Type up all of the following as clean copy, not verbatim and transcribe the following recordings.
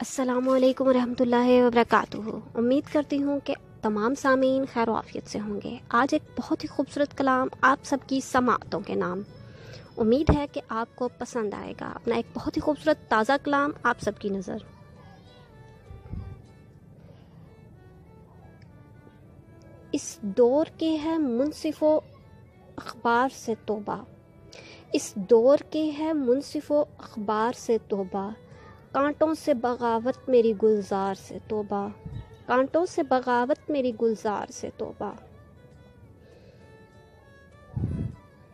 السلام علیکم ورحمۃ اللہ وبرکاتہ۔ امید کرتی ہوں کہ تمام سامعین خیر و عافیت سے ہوں گے۔ آج ایک بہت ہی خوبصورت کلام آپ سب کی سماعتوں کے نام، امید ہے کہ آپ کو پسند آئے گا۔ اپنا ایک بہت ہی خوبصورت تازہ کلام آپ سب کی نظر۔ اس دور کے ہے منصف و اخبار سے توبہ، اس دور کے ہے منصف و اخبار سے توبہ، کانٹوں سے بغاوت میری گلزار سے توبہ، کانٹوں سے بغاوت میری گلزار سے توبہ۔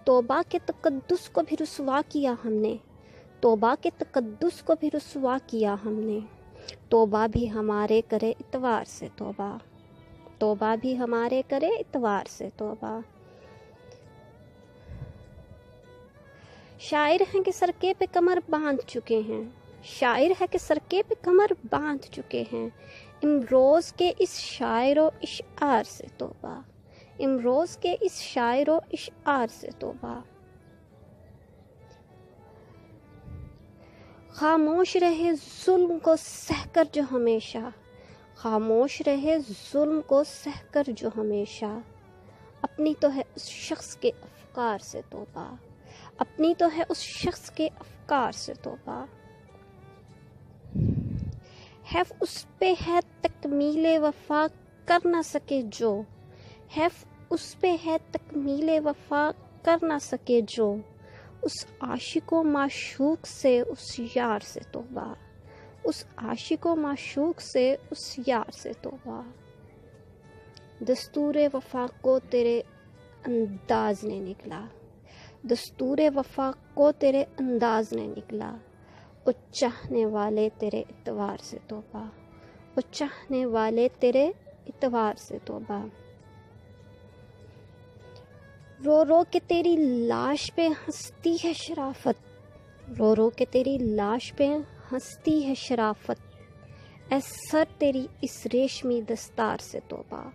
توبہ کے تقدس کو بھی رسوا کیا ہم نے، توبہ کے تقدس کو بھی رسوا کیا ہم نے، توبہ بھی ہمارے کرے اتوار سے توبہ، توبہ بھی ہمارے کرے اتوار سے توبہ۔ شاعر ہیں کہ سرکے پہ کمر باندھ چکے ہیں، شاعر ہے کہ سرکے پہ کمر باندھ چکے ہیں، امروز کے اس شاعر و اشعار سے توبہ، امروز کے اس شاعر و اشعار سے توبہ۔ خاموش رہے ظلم کو سہ کر جو ہمیشہ، خاموش رہے ظلم کو سہ کر جو ہمیشہ، اپنی تو ہے اس شخص کے افکار سے توبہ، اپنی تو ہے اس شخص کے افکار سے توبہ۔ حیف اس پہ ہے تکمیل وفا کر نہ سکے جو، حیف اس پہ ہے تکمیل وفا کر نہ سکے جو، اس عاشق و معشوق سے اس یار سے توبہ، اس عاشق و معشوق سے اس یار سے توبہ۔ دستور وفا کو تیرے انداز نے نکلا، دستور وفا کو تیرے انداز نے نکلا، او چاہنے والے تیرے اعتبار سے توبہ، او چاہنے والے تیرے اعتبار سے توبہ۔ رو رو کے تیری لاش پہ ہنستی ہے شرافت، رو رو کے تیری لاش پہ ہنستی ہے شرافت، اے سر تیری اس ریشمی دستار سے توبہ،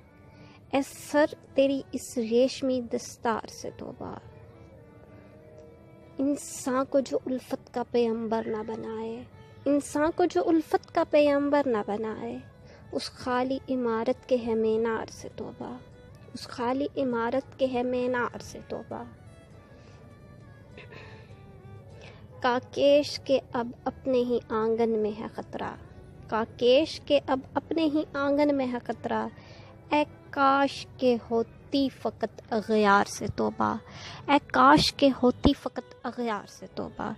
اے سر تیری اس ریشمی دستار سے توبہ۔ انسان کو جو الفت کا پیغمبر نہ بنائے، انسان کو جو الفت کا پیغمبر نہ بنائے، اس خالی عمارت کے ہے مینار سے توبہ، اس خالی عمارت کے ہے مینار سے توبہ۔ کاکیش کے اب اپنے ہی آنگن میں ہے خطرہ، کاکیش کے اب اپنے ہی آنگن میں ہے خطرہ، اے کاش کے ہوتی فقط اغیار سے توبہ، اے کاش کے ہوتی فقط اغیار سے توبہ۔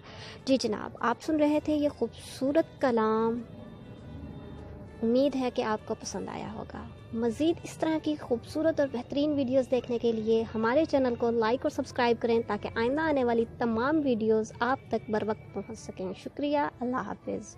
جی جناب، آپ سن رہے تھے یہ خوبصورت کلام، امید ہے کہ آپ کو پسند آیا ہوگا۔ مزید اس طرح کی خوبصورت اور بہترین ویڈیوز دیکھنے کے لیے ہمارے چینل کو لائک اور سبسکرائب کریں تاکہ آئندہ آنے والی تمام ویڈیوز آپ تک بر وقت پہنچ سکیں۔ شکریہ، اللہ حافظ۔